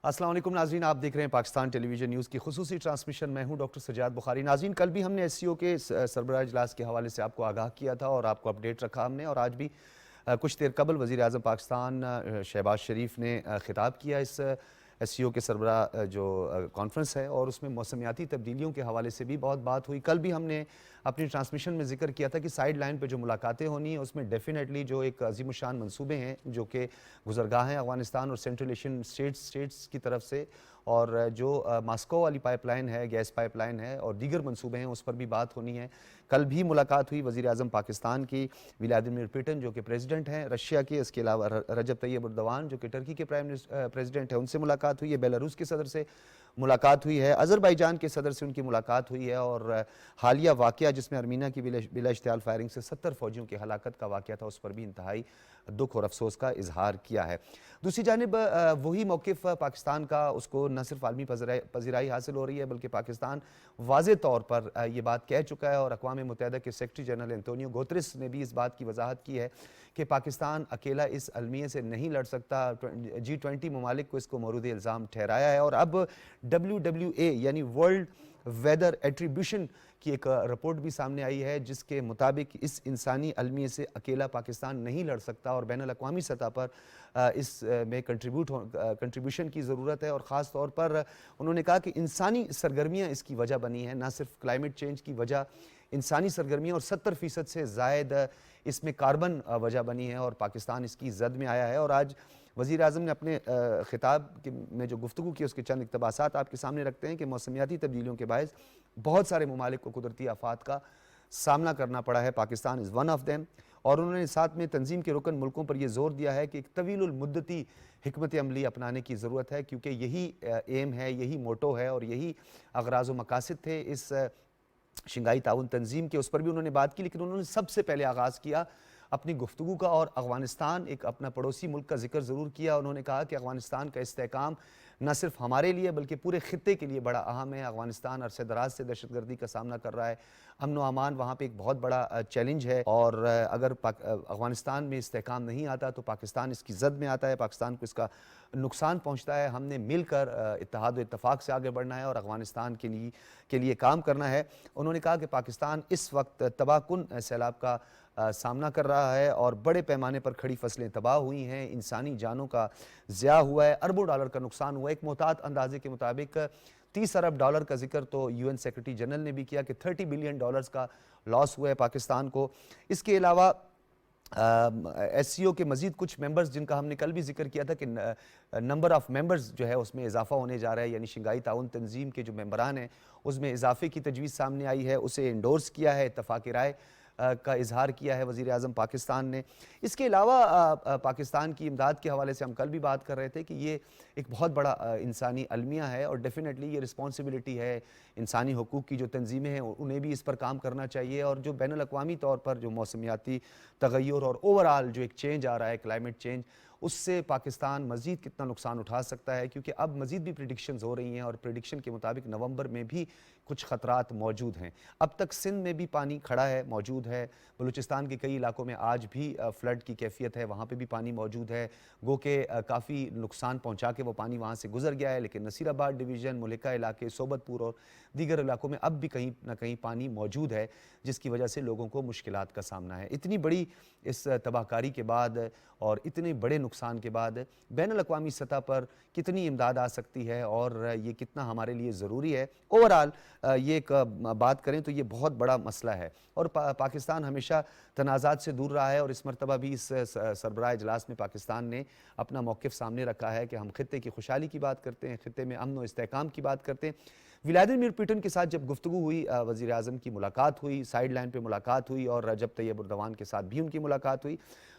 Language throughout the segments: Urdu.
السلام علیکم ناظرین، آپ دیکھ رہے ہیں پاکستان ٹیلی ویژن نیوز کی خصوصی ٹرانسمیشن۔ میں ہوں ڈاکٹر سجاد بخاری۔ ناظرین، کل بھی ہم نے ایس سی او کے سربراہ اجلاس کے حوالے سے آپ کو آگاہ کیا تھا اور آپ کو اپڈیٹ رکھا ہم نے، اور آج بھی کچھ دیر قبل وزیر اعظم پاکستان شہباز شریف نے خطاب کیا اس ایس سی او کے سربراہ جو کانفرنس ہے، اور اس میں موسمیاتی تبدیلیوں کے حوالے سے بھی بہت بات ہوئی۔ کل بھی ہم نے اپنی ٹرانسمیشن میں ذکر کیا تھا کہ سائیڈ لائن پہ جو ملاقاتیں ہونی ہیں اس میں ڈیفینیٹلی جو ایک عظیم الشان منصوبے ہیں جو کہ گزرگاہ ہیں افغانستان اور سینٹرل ایشین اسٹیٹس کی طرف سے، اور جو ماسکو والی پائپ لائن ہے، گیس پائپ لائن ہے، اور دیگر منصوبے ہیں، اس پر بھی بات ہونی ہے۔ کل بھی ملاقات ہوئی وزیر اعظم پاکستان کی ولادیمیر پوٹن جو کہ پریزیڈنٹ ہیں رشیا کے، اس کے علاوہ رجب طیب اردوان جو کہ ٹرکی کے پریزیڈنٹ ہیں، ان سے ملاقات ہوئی ہے، بیلاروس کے صدر سے ملاقات ہوئی ہے، آذربائیجان کے صدر سے ان کی ملاقات ہوئی ہے، اور حالیہ واقعہ جس میں ارمینیا کی بلا اشتعال فائرنگ سے 70 فوجیوں کی ہلاکت کا واقعہ تھا، اس پر بھی انتہائی دکھ اور افسوس کا اظہار کیا ہے۔ دوسری جانب وہی موقف پاکستان کا، اس کو نہ صرف عالمی پذیرائی حاصل ہو رہی ہے بلکہ پاکستان واضح طور پر یہ بات کہہ چکا ہے، اور اقوام متحدہ کے سیکرٹری جنرل انتونیو گوتریس نے بھی اس بات کی وضاحت کی ہے کہ پاکستان اکیلا اس المیے سے نہیں لڑ سکتا۔ G20 ممالک کو اس کو مورد الزام ٹھہرایا ہے، اور اب WWA یعنی ورلڈ ویدر ایٹریبیوشن کی ایک رپورٹ بھی سامنے آئی ہے جس کے مطابق اس انسانی المیے سے اکیلا پاکستان نہیں لڑ سکتا، اور بین الاقوامی سطح پر اس میں کنٹریبیوشن کی ضرورت ہے، اور خاص طور پر انہوں نے کہا کہ انسانی سرگرمیاں اس کی وجہ بنی ہیں، نہ صرف کلائمیٹ چینج کی وجہ انسانی سرگرمیاں، اور 70% سے زائد اس میں کاربن وجہ بنی ہے، اور پاکستان اس کی زد میں آیا ہے۔ اور آج وزیر اعظم نے اپنے خطاب میں جو گفتگو کی اس کے چند اقتباسات آپ کے سامنے رکھتے ہیں کہ موسمیاتی تبدیلیوں کے باعث بہت سارے ممالک کو قدرتی آفات کا سامنا کرنا پڑا ہے، Pakistan is one of them, اور انہوں نے ساتھ میں تنظیم کے رکن ملکوں پر یہ زور دیا ہے کہ ایک طویل المدتی حکمت عملی اپنانے کی ضرورت ہے، کیونکہ یہی ایم ہے، یہی موٹو ہے، اور یہی اغراض و مقاصد تھے اس شنگھائی تعاون تنظیم کے۔ اس پر بھی انہوں نے بات کی، لیکن انہوں نے سب سے پہلے آغاز کیا اپنی گفتگو کا، اور افغانستان ایک اپنا پڑوسی ملک کا ذکر ضرور کیا۔ انہوں نے کہا کہ افغانستان کا استحکام نہ صرف ہمارے لیے بلکہ پورے خطے کے لیے بڑا اہم ہے۔ افغانستان عرصہ دراز سے دہشت گردی کا سامنا کر رہا ہے، امن و امان وہاں پہ ایک بہت بڑا چیلنج ہے، اور اگر افغانستان میں استحکام نہیں آتا تو پاکستان اس کی زد میں آتا ہے، پاکستان کو اس کا نقصان پہنچتا ہے۔ ہم نے مل کر اتحاد و اتفاق سے آگے بڑھنا ہے اور افغانستان کے لیے کام کرنا ہے۔ انہوں نے کہا کہ پاکستان اس وقت تباہ کن سیلاب کا سامنا کر رہا ہے، اور بڑے پیمانے پر کھڑی فصلیں تباہ ہوئی ہیں، انسانی جانوں کا ضیاع ہوا ہے، اربوں ڈالر کا نقصان ہوا ہے۔ ایک محتاط اندازے کے مطابق 30 ارب ڈالر کا ذکر تو UN سیکرٹری جنرل نے بھی کیا کہ 30 بلین ڈالرز کا لاس ہوا ہے پاکستان کو۔ اس کے علاوہ ایس سی او کے مزید کچھ ممبرز جن کا ہم نے کل بھی ذکر کیا تھا کہ نمبر آف ممبرز جو ہے اس میں اضافہ ہونے جا رہا ہے، یعنی شنگھائی تعاون تنظیم کے جو ممبران ہیں اس میں اضافے کی تجویز سامنے آئی ہے، اسے انڈورس کیا ہے، اتفاق رائے کا اظہار کیا ہے وزیر اعظم پاکستان نے۔ اس کے علاوہ پاکستان کی امداد کے حوالے سے ہم کل بھی بات کر رہے تھے کہ یہ ایک بہت بڑا انسانی المیہ ہے، اور ڈیفینیٹلی یہ رسپانسبلٹی ہے انسانی حقوق کی جو تنظیمیں ہیں انہیں بھی اس پر کام کرنا چاہیے، اور جو بین الاقوامی طور پر جو موسمیاتی تغیر اور اوورآل جو ایک چینج آ رہا ہے، کلائمیٹ چینج، اس سے پاکستان مزید کتنا نقصان اٹھا سکتا ہے، کیونکہ اب مزید بھی پریڈکشنز ہو رہی ہیں، اور پریڈکشن کے مطابق نومبر میں بھی کچھ خطرات موجود ہیں۔ اب تک سندھ میں بھی پانی کھڑا ہے، موجود ہے، بلوچستان کے کئی علاقوں میں آج بھی فلڈ کی کیفیت ہے، وہاں پہ بھی پانی موجود ہے، گو کہ کافی نقصان پہنچا کے وہ پانی وہاں سے گزر گیا ہے، لیکن نصیر آباد ڈویژن، ملکہ علاقے، صوبت پور اور دیگر علاقوں میں اب بھی کہیں نہ کہیں پانی موجود ہے، جس کی وجہ سے لوگوں کو مشکلات کا سامنا ہے۔ اتنی بڑی اس تباہ کاری کے بعد اور اتنے بڑے نقصان کے بعد بین الاقوامی سطح پر کتنی امداد آ سکتی ہے، اور یہ کتنا ہمارے لیے ضروری ہے، اوورآل یہ ایک بات کریں تو یہ بہت بڑا مسئلہ ہے، اور پاکستان ہمیشہ تنازعات سے دور رہا ہے، اور اس مرتبہ بھی اس سربراہ اجلاس میں پاکستان نے اپنا موقف سامنے رکھا ہے کہ ہم خطے کی خوشحالی کی بات کرتے ہیں، خطے میں امن و استحکام کی بات کرتے ہیں۔ ولادیمیر پوٹن کے ساتھ جب گفتگو ہوئی، وزیر اعظم کی ملاقات ہوئی، سائیڈ لائن پہ ملاقات ہوئی، اور رجب طیب اردوان کے ساتھ بھی ان کی ملاقات ہوئی،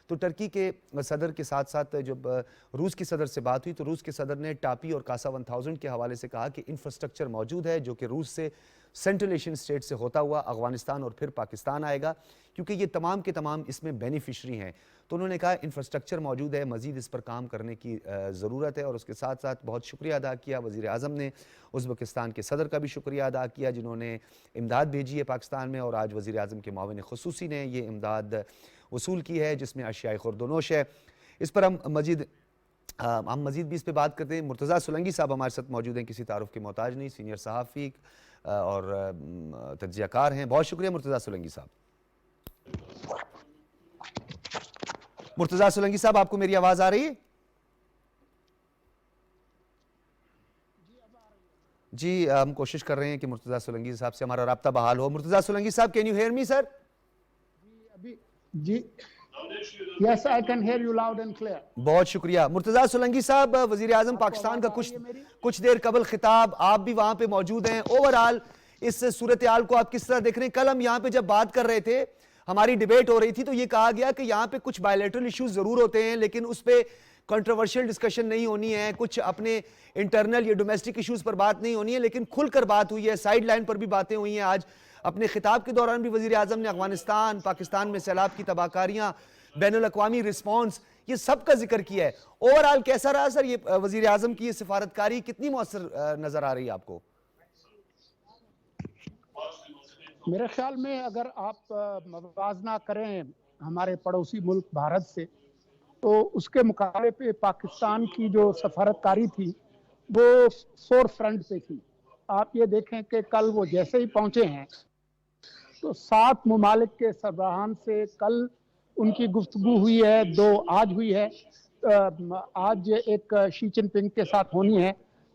تو ٹرکی کے صدر کے ساتھ ساتھ جب روس کے صدر سے بات ہوئی تو روس کے صدر نے ٹاپی اور کاسا 1000 کے حوالے سے کہا کہ انفراسٹرکچر موجود ہے جو کہ روس سے سینٹرل ایشین اسٹیٹ سے ہوتا ہوا افغانستان اور پھر پاکستان آئے گا، کیونکہ یہ تمام کے تمام اس میں بینیفیشری ہیں۔ تو انہوں نے کہا انفراسٹرکچر موجود ہے، مزید اس پر کام کرنے کی ضرورت ہے، اور اس کے ساتھ ساتھ بہت شکریہ ادا کیا وزیر اعظم نے، ازبکستان کے صدر کا بھی شکریہ ادا کیا جنہوں نے امداد بھیجی ہے پاکستان میں، اور آج وزیر اعظم کے معاون خصوصی نے یہ امداد وصول کی ہے جس میں اشیاء خورد و نوش ہے۔ اس پر ہم مزید ہم مزید بھی اس پہ بات کرتے ہیں. مرتضیٰ سولنگی صاحب ہمارے ساتھ موجود ہیں, کسی تعارف کے محتاج نہیں, سینئر صحافی اور تجزیہ کار ہیں. بہت شکریہ مرتضیٰ سولنگی صاحب. مرتضیٰ سولنگی صاحب, آپ کو میری آواز آ رہی ہے؟ جی, ہم کوشش کر رہے ہیں کہ مرتضیٰ سولنگی صاحب سے ہمارا رابطہ بحال ہو. Murtaza Solangi sahib, can you hear me sir? جی yes I can hear you loud and clear. بہت شکریہ. مرتضیٰ سولنگی صاحب, وزیر اعظم پاکستان کا کچھ دیر قبل خطاب, آپ بھی وہاں پہ موجود ہیں. اوورآل اس صورتحال کو آپ کس طرح دیکھ رہے ہیں؟ کل ہم یہاں پہ جب بات کر رہے تھے, ہماری ڈیبیٹ ہو رہی تھی, تو یہ کہا گیا کہ یہاں پہ کچھ بائیلیٹرل ایشوز ضرور ہوتے ہیں, لیکن اس پہ کنٹروورشل ڈسکشن نہیں ہونی ہے, کچھ اپنے انٹرنل یا ڈومیسٹک ایشوز پر بات نہیں ہونی ہے, لیکن کھل کر بات ہوئی ہے, سائیڈ لائن پر بھی باتیں ہوئی ہیں. آج اپنے خطاب کے دوران بھی وزیر اعظم نے افغانستان, پاکستان میں سیلاب کی تباہکاریاں, بین الاقوامی رسپانس, یہ سب کا ذکر کیا ہے. اوورآل کیسا رہا سر یہ وزیر اعظم کی یہ سفارتکاری, کتنی مؤثر نظر آ رہی ہے آپ کو؟ میرے خیال میں اگر آپ موازنہ کریں ہمارے پڑوسی ملک بھارت سے, تو اس کے مقابلے پہ پاکستان کی جو سفارتکاری تھی وہ فور فرنٹ پہ تھی. آپ یہ دیکھیں کہ کل وہ جیسے ہی پہنچے ہیں تو 7 ممالک کے سربراہان سے کل ان کی گفتگو ہوئی ہے, 2 آج ہوئی ہے, آج ایک شی جن پنگ کے ساتھ ہونی ہے.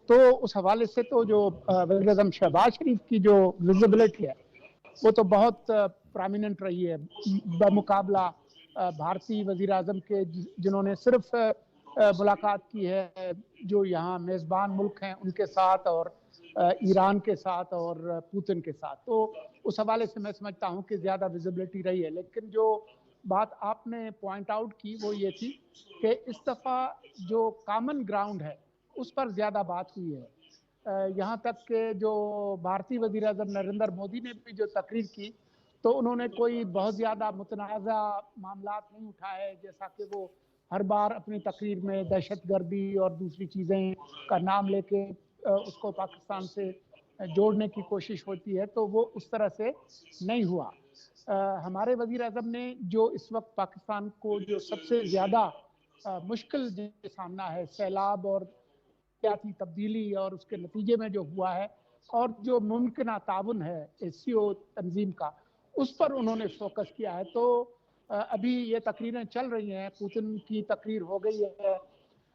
تو اس حوالے سے تو جو وزیر اعظم شہباز شریف کی جو ویزیبلٹی ہے وہ تو بہت پرامیننٹ رہی ہے بمقابلہ بھارتی وزیر اعظم کے, جنہوں نے صرف ملاقات کی ہے جو یہاں میزبان ملک ہیں ان کے ساتھ, اور ایران کے ساتھ اور پوتن کے ساتھ. تو اس حوالے سے میں سمجھتا ہوں کہ زیادہ ویزیبلٹی رہی ہے. لیکن جو بات آپ نے پوائنٹ آؤٹ کی وہ یہ تھی کہ اس دفعہ جو کامن گراؤنڈ ہے اس پر زیادہ بات ہوئی ہے. یہاں تک کہ جو بھارتی وزیر اعظم نریندر مودی نے بھی جو تقریر کی تو انہوں نے کوئی بہت زیادہ متنازع معاملات نہیں اٹھائے, جیسا کہ وہ ہر بار اپنی تقریر میں دہشت گردی اور دوسری چیزیں کا نام لے کے اس کو پاکستان سے جوڑنے کی کوشش ہوتی ہے, تو وہ اس طرح سے نہیں ہوا. ہمارے وزیر اعظم نے جو اس وقت پاکستان کو جو سب سے زیادہ مشکل سامنا ہے, سیلاب اور حیاتی تبدیلی اور اس کے نتیجے میں جو ہوا ہے, اور جو ممکنہ تعاون ہے SCO تنظیم کا, اس پر انہوں نے فوکس کیا ہے. تو ابھی یہ تقریریں چل رہی ہیں, پوتن کی تقریر ہو گئی ہے,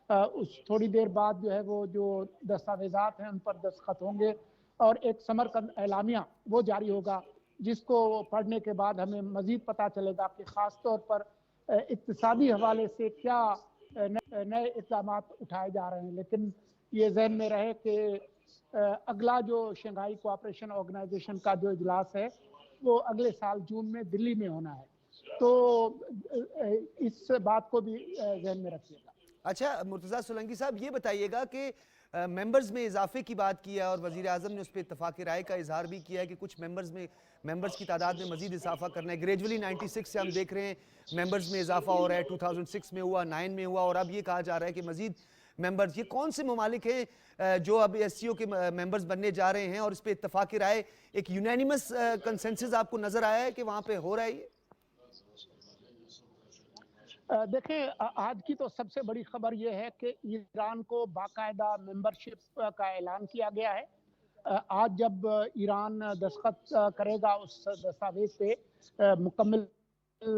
اس تھوڑی دیر بعد جو ہے وہ جو دستاویزات ہیں ان پر دستخط ہوں گے, اور ایک ثمرقند اعلامیہ وہ جاری ہوگا, جس کو پڑھنے کے بعد ہمیں مزید پتہ چلے گا کہ خاص طور پر اقتصادی حوالے سے کیا نئے اقدامات اٹھائے جا رہے ہیں. لیکن یہ ذہن میں رہے کہ اگلا جو شنگھائی کوآپریشن آرگنائزیشن کا جو اجلاس ہے وہ اگلے سال جون میں دلی میں ہونا ہے, تو اس بات کو بھی ذہن میں رکھیے گا. اچھا مرتضیٰ سولنگی صاحب, یہ بتائیے گا کہ ممبرز میں اضافے کی بات کی ہے اور وزیر اعظم نے اس پہ اتفاق رائے کا اظہار بھی کیا ہے کہ کچھ ممبرز کی تعداد میں مزید اضافہ کرنا ہے. گریجولی 96 سے ہم دیکھ رہے ہیں ممبرز میں اضافہ ہو رہا ہے, 2006 میں ہوا, 9 میں ہوا, اور اب یہ کہا جا رہا ہے کہ مزید ممبرز. یہ کون سے ممالک ہیں جو اب SCO کے ممبرز بننے جا رہے ہیں, اور اس پہ اتفاق رائے ایک یونینیمس کنسنسس آپ کو نظر آیا ہے کہ وہاں پہ ہو رہا ہے یہ؟ دیکھیں, آج کی تو سب سے بڑی خبر یہ ہے کہ ایران کو باقاعدہ ممبرشپ کا اعلان کیا گیا ہے. آج جب ایران دستخط کرے گا اس دستاویز پہ مکمل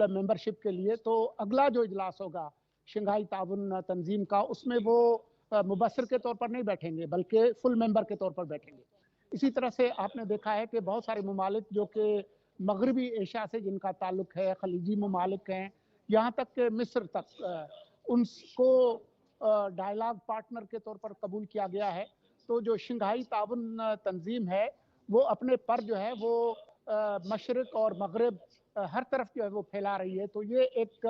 ممبرشپ کے لیے, تو اگلا جو اجلاس ہوگا شنگھائی تعاون تنظیم کا, اس میں وہ مبصر کے طور پر نہیں بیٹھیں گے بلکہ فل ممبر کے طور پر بیٹھیں گے. اسی طرح سے آپ نے دیکھا ہے کہ بہت سارے ممالک جو کہ مغربی ایشیا سے جن کا تعلق ہے, خلیجی ممالک ہیں, یہاں تک کہ مصر تک, ان کو ڈائیلاگ پارٹنر کے طور پر قبول کیا گیا ہے. تو جو شنگھائی تعاون تنظیم ہے وہ اپنے پر جو ہے وہ مشرق اور مغرب ہر طرف جو ہے وہ پھیلا رہی ہے. تو یہ ایک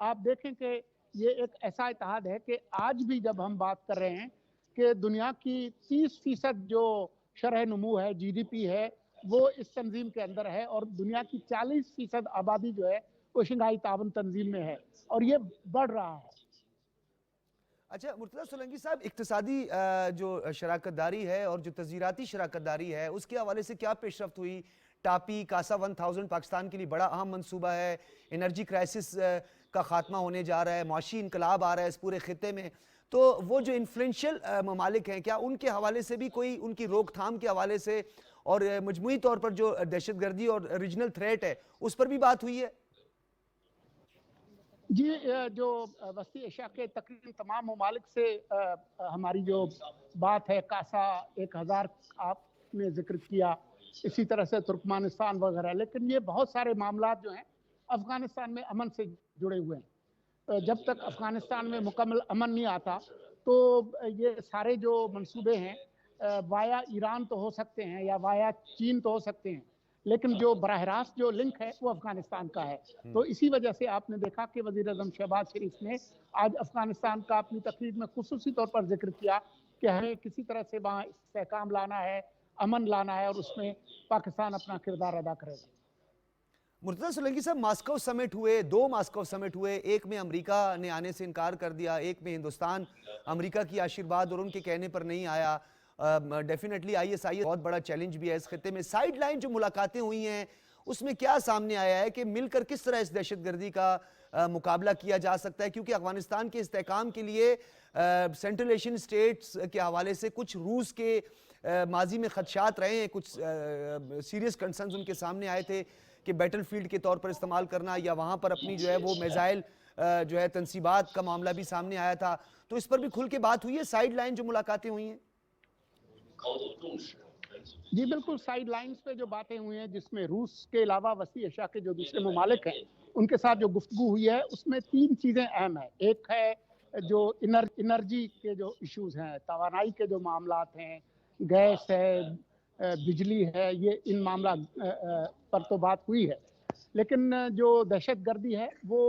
آپ دیکھیں کہ یہ ایک ایسا اتحاد ہے کہ آج بھی جب ہم بات کر رہے ہیں کہ دنیا کی 30% جو شرح نمو ہے, GDP ہے, وہ اس تنظیم کے اندر ہے, اور دنیا کی 40% آبادی جو ہے وہ شنگھائی تعاون تنظیم میں ہے, اور یہ بڑھ رہا ہے. اچھا مرتضیٰ سولنگی صاحب, اقتصادی جو شراکت داری ہے اور جو تزیراتی شراکت داری ہے اس کے حوالے سے کیا پیش رفت ہوئی؟ ٹاپی کاسا 1000 پاکستان کے لیے بڑا اہم منصوبہ ہے, انرجی کرائسس کا خاتمہ ہونے جا رہا ہے, معاشی انقلاب آ رہا ہے اس پورے خطے میں, تو وہ جو انفلوئنشل ممالک ہیں کیا ان کے حوالے سے بھی کوئی ان کی روک تھام کے حوالے سے اور مجموعی طور پر جو دہشت گردی اور ریجنل تھریٹ ہے اس پر بھی بات ہوئی ہے؟ جی، جو وسطی ایشیا کے تقریباً تمام ممالک سے ہماری جو بات ہے، کاسا 1000 آپ نے ذکر کیا، اسی طرح سے ترکمانستان وغیرہ، لیکن یہ بہت سارے معاملات جو ہیں افغانستان میں امن سے جڑے ہوئے ہیں۔ جب تک افغانستان میں مکمل امن نہیں آتا تو یہ سارے جو منصوبے ہیں وایا ایران تو ہو سکتے ہیں یا وایا چین تو ہو سکتے ہیں، لیکن جو براہ راست جو لنک ہے وہ افغانستان کا ہے۔ تو اسی وجہ سے آپ نے دیکھا کہ وزیر اعظم شہباز شریف نے آج افغانستان کا اپنی تقریر میں خصوصی طور پر ذکر کیا کہ ہمیں کسی طرح سے وہاں استحکام لانا ہے، امن لانا ہے، اور اس میں پاکستان اپنا کردار ادا کرے گا۔ مرتضی سولنگی صاحب، ماسکو سمٹ ہوئے، 2 ماسکو سمٹ ہوئے، ایک میں امریکہ نے آنے سے انکار کر دیا، ایک میں ہندوستان امریکہ کی آشیرواد اور ان کے کہنے پر نہیں آیا۔ ڈیفینیٹلی آئی ایس بہت بڑا چیلنج بھی ہے اس خطے میں۔ سائیڈ لائن جو ملاقاتیں ہوئی ہیں اس میں کیا سامنے آیا ہے کہ مل کر کس طرح اس دہشت گردی کا مقابلہ کیا جا سکتا ہے؟ کیونکہ افغانستان کے استحکام کے لیے سینٹرل ایشین اسٹیٹس کے حوالے سے کچھ روس کے ماضی میں خدشات رہے ہیں، کچھ سیریس کنسرنز ان کے سامنے آئے تھے کہ بیٹل فیلڈ کے طور پر استعمال کرنا یا وہاں پر اپنی جو ہے وہ میزائل جو ہے تنصیبات کا معاملہ بھی سامنے آیا تھا، تو اس پر بھی کھل کے بات ہوئی ہے؟ سائیڈ لائن جو ملاقاتیں ہوئی ہیں؟ جی بالکل، سائیڈ لائنز پہ جو باتیں ہوئی ہیں جس میں روس کے علاوہ وسطی ایشیا کے جو دوسرے ممالک ہیں ان کے ساتھ جو گفتگو ہوئی ہے اس میں 3 چیزیں اہم ہیں۔ ایک ہے جو انرجی کے جو ایشوز ہیں، توانائی کے جو معاملات ہیں، گیس ہے، بجلی ہے، یہ ان معاملات پر تو بات ہوئی ہے، لیکن جو دہشت گردی ہے وہ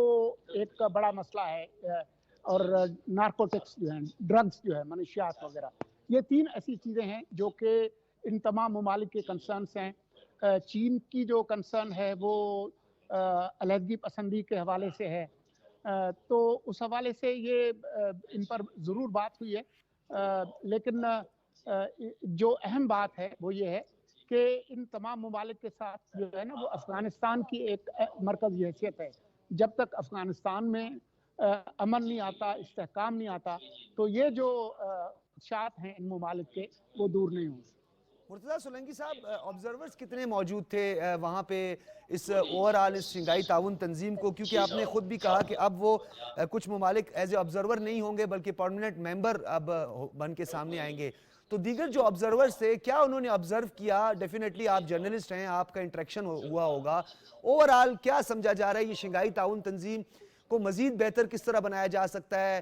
ایک بڑا مسئلہ ہے، اور نارکوٹکس جو ہیں، ڈرگز جو ہے، منشیات وغیرہ، یہ 3 ایسی چیزیں ہیں جو کہ ان تمام ممالک کے کنسرنس ہیں۔ چین کی جو کنسرن ہے وہ علیحدگی پسندی کے حوالے سے ہے، تو اس حوالے سے یہ ان پر ضرور بات ہوئی ہے، لیکن جو اہم بات ہے وہ یہ ہے کہ ان تمام ممالک کے ساتھ جو ہے نا وہ افغانستان کی ایک مرکزی حیثیت ہے۔ جب تک افغانستان میں امن نہیں آتا، استحکام نہیں آتا، تو یہ جو خدشات ہیں ان ممالک کے وہ دور نہیں ہوں گے۔ مرتضی سولنگی صاحب، آبزرورز کتنے موجود تھے وہاں پہ اس اوورآل اس شنگھائی تعاون تنظیم کو؟ کیونکہ آپ نے خود بھی کہا کہ اب وہ کچھ ممالک ایز اے آبزرور نہیں ہوں گے بلکہ پرماننٹ ممبر اب بن کے سامنے آئیں گے، تو دیگر جو آبزرورز تھے کیا انہوں نے آبزرو کیا؟ ڈیفینیٹلی آپ جرنلسٹ ہیں، آپ کا انٹریکشن ہوا ہوگا، اوورآل کیا سمجھا جا رہا ہے یہ شنگھائی تعاون تنظیم کو مزید بہتر کس طرح بنایا جا سکتا ہے؟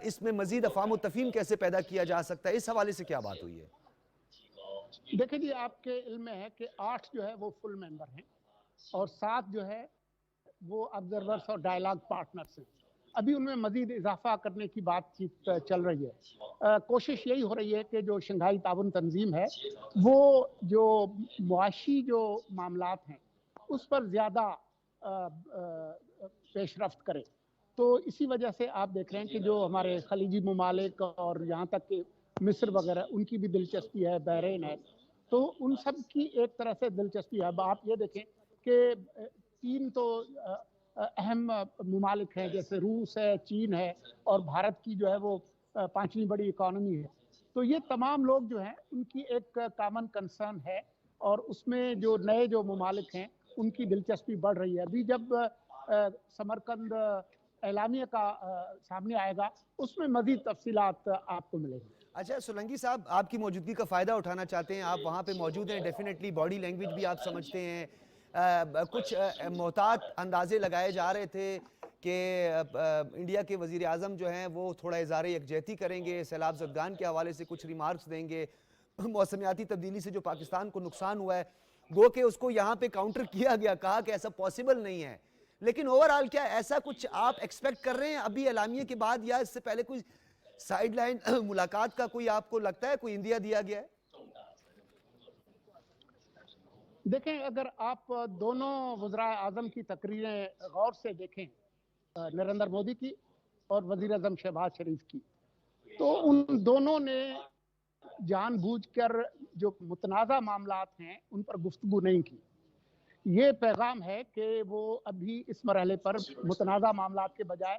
اس میں مزید افہام و تفہیم کیسے پیدا کیا جا سکتا ہے؟ اس حوالے سے کیا بات ہوئی ہے؟ دیکھیں جی، آپ کے علم میں ہے کہ 8 جو ہے وہ فل ممبر ہیں اور 7 جو ہے وہ آبزرورز اور ڈائیلاگ پارٹنرز ہیں۔ ابھی ان میں مزید اضافہ کرنے کی بات چیت چل رہی ہے۔ کوشش یہی ہو رہی ہے کہ جو شنگھائی تعاون تنظیم ہے وہ جو معاشی جو معاملات ہیں اس پر زیادہ پیش رفت کرے۔ تو اسی وجہ سے آپ دیکھ رہے ہیں کہ جو ہمارے خلیجی ممالک اور یہاں تک کہ مصر وغیرہ ان کی بھی دلچسپی ہے، بحرین ہے، تو ان سب کی ایک طرح سے دلچسپی ہے۔ اب آپ یہ دیکھیں کہ 3 تو اہم ممالک ہیں جیسے روس ہے، چین ہے اور بھارت کی جو ہے وہ 5ویں بڑی اکانومی ہے، تو یہ تمام لوگ جو ہیں ان کی ایک کامن کنسرن ہے اور اس میں جو نئے جو ممالک ہیں ان کی دلچسپی بڑھ رہی ہے۔ ابھی جب سمرقند اعلامیہ کا سامنے آئے گا اس میں مزید تفصیلات آپ کو ملیں گی۔ اچھا سولنگی صاحب، آپ کی موجودگی کا فائدہ اٹھانا چاہتے ہیں، آپ وہاں پہ موجود ہیں، ڈیفینیٹلی باڈی لینگویج بھی آپ سمجھتے ہیں، کچھ محتاط اندازے لگائے جا رہے تھے کہ انڈیا کے وزیر اعظم جو ہیں وہ تھوڑا اظہار یکجہتی کریں گے، سیلاب زدگان کے حوالے سے کچھ ریمارکس دیں گے، موسمیاتی تبدیلی سے جو پاکستان کو نقصان ہوا ہے گو کہ اس کو یہاں پہ کاؤنٹر کیا گیا، کہا کہ ایسا پاسبل نہیں ہے، لیکن اوورآل کیا ایسا کچھ آپ ایکسپیکٹ کر رہے ہیں ابھی اعلامیے کے بعد، یا اس سے پہلے کوئی سائیڈ لائن ملاقات کا کوئی آپ کو لگتا ہے کوئی اندیا دیا گیا ہے؟ دیکھیں، اگر آپ دونوں وزراء اعظم کی تقریریں غور سے دیکھیں، نریندر مودی کی اور وزیر اعظم شہباز شریف کی، تو ان دونوں نے جان بوجھ کر جو متنازع معاملات ہیں ان پر گفتگو نہیں کی۔ یہ پیغام ہے کہ وہ ابھی اس مرحلے پر متنازع معاملات کے بجائے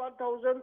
1000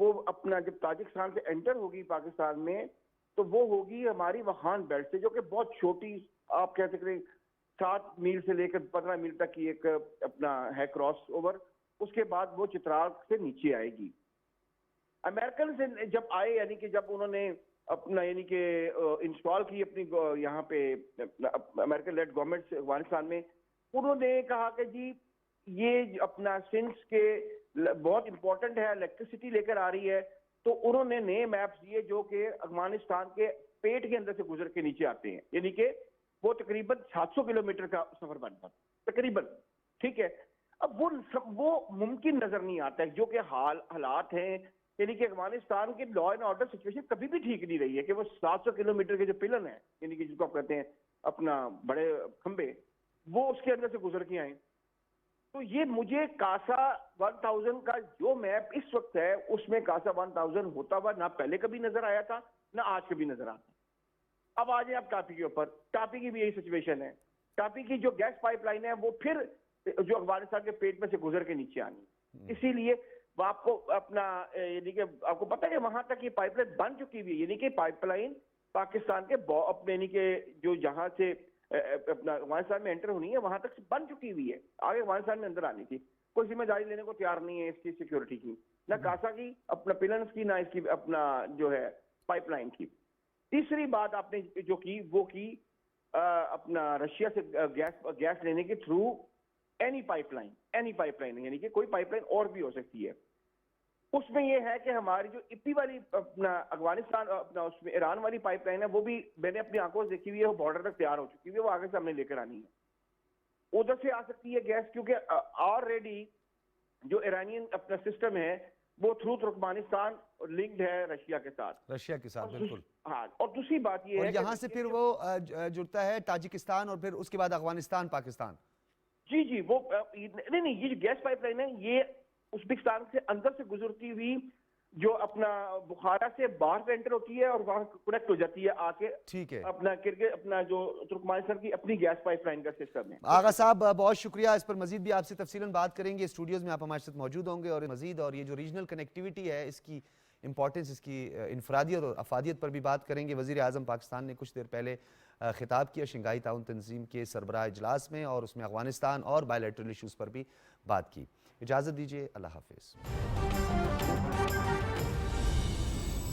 وہ اپنا جب تاجکستان سے انٹر ہوگی پاکستان میں تو وہ ہوگی ہماری وہان بیلٹ سے، جو کہ بہت چھوٹی، آپ کہہ سکتے ہیں 7 میل سے لے کر 15 میل تک کی ایک اپنا ہے کراس اوور. اس کے بعد وہ چترال سے نیچے آئے گی. امریکن سے جب آئے، یعنی کہ جب انہوں نے اپنا یعنی کہ انسٹال کی اپنی یہاں پہ امریکن لیڈ گورنمنٹ افغانستان میں، انہوں نے کہا کہ جی یہ اپنا سنس کے بہت امپورٹنٹ ہے، الیکٹریسٹی لے کر آ رہی ہے. تو انہوں نے نئے میپس دیے جو کہ افغانستان کے پیٹ کے اندر سے گزر کے نیچے آتے ہیں، یعنی کہ وہ تقریباً 700 کلومیٹر کا سفر بنتا تقریباً. ٹھیک ہے. اب وہ ممکن نظر نہیں آتا ہے، جو کہ حالات ہیں. یعنی کہ افغانستان کی لا اینڈ آرڈر سچویشن کبھی بھی ٹھیک نہیں رہی ہے کہ وہ 700 کلومیٹر کے جو پلن ہیں، یعنی کہ جس کو آپ کہتے ہیں اپنا بڑے کھمبے، وہ اس کے اندر سے گزر کے آئیں. تو یہ مجھے کاسا 1000 کا جو میپ اس وقت ہے اس میں کاسا 1000 ہوتا ہوا نہ پہلے کبھی نظر آیا تھا نہ آج کبھی نظر آتا. اب آ جائیں آپ ٹاپی کے اوپر. ٹاپی کی بھی یہی سچویشن ہے. ٹاپی کی جو گیس پائپ لائن ہے وہ پھر جو افغانستان کے پیٹ میں سے گزر کے نیچے آنی. اسی لیے وہ آپ کو اپنا یعنی کہ آپ کو پتہ ہے کہ وہاں تک یہ پائپ لائن بن چکی ہوئی ہے، یعنی کہ پائپ لائن پاکستان کے اپنے یعنی کہ جو جہاں سے اپنا افغانستان میں انٹر ہونی ہے وہاں تک بن چکی ہوئی ہے. آگے افغانستان میں اندر آنی تھی. کوئی ذمہ داری لینے کو تیار نہیں ہے اس کی سیکیورٹی کی، نہ کاسا کی، اپنا پلنس کی، نہ اس کی اپنا جو ہے پائپ لائن کی. تیسری بات آپ نے جو کی وہ کی اپنا رشیا سے گیس لینے کے تھرو اینی پائپ لائن یعنی کہ کوئی پائپ لائن اور بھی ہو سکتی ہے. اس میں یہ ہے کہ ہماری جو اپی والی اپنا افغانستان اپنا اس میں ایران والی پائپ لائن ہے وہ بھی میں نے اپنی آنکھوں سے دیکھی ہوئی ہے، وہ بارڈر تک تیار ہو چکی ہوئی ہے، وہ آگے سے ہم نے لے کر آنی ہے. ادھر سے آ سکتی ہے گیس کیونکہ آلریڈی جو ایرانین اپنا سسٹم ہے وہ تھرو ترکمانستان لنکڈ ہے رشیا کے ساتھ. بالکل. ہاں. اور دوسری بات یہ اور ہے یہاں سے پھر وہ جڑتا ہے تاجکستان اور پھر اس کے بعد افغانستان پاکستان. جی وہ نہیں یہ جو گیس پائپ لائن ہے یہ ازبکستان سے اندر سے گزرتی ہوئی جو اپنا بخارا سے باہر سے انٹر ہوتی ہے اور وہاں کنیکٹ ہو جاتی ہے آ کے. ٹھیک ہے. اپنا جو ترکمانستان کی اپنی گیس پائپ لائن کا سسٹم ہے. آغا صاحب بہت شکریہ. اس پر مزید بھی آپ سے تفصیلاً بات کریں گے. اسٹوڈیوز میں آپ ہمارے ساتھ موجود ہوں گے اور مزید اور یہ جو ریجنل کنیکٹیوٹی ہے اس کی امپورٹنس، اس کی انفرادیت اور افادیت پر بھی بات کریں گے. وزیر اعظم پاکستان نے کچھ دیر پہلے خطاب کیا شنگھائی تعاون تنظیم کے سربراہ اجلاس میں اور اس میں افغانستان اور بائیلیٹرل ایشوز پر بھی بات کی. اجازت دیجیے. اللہ حافظ.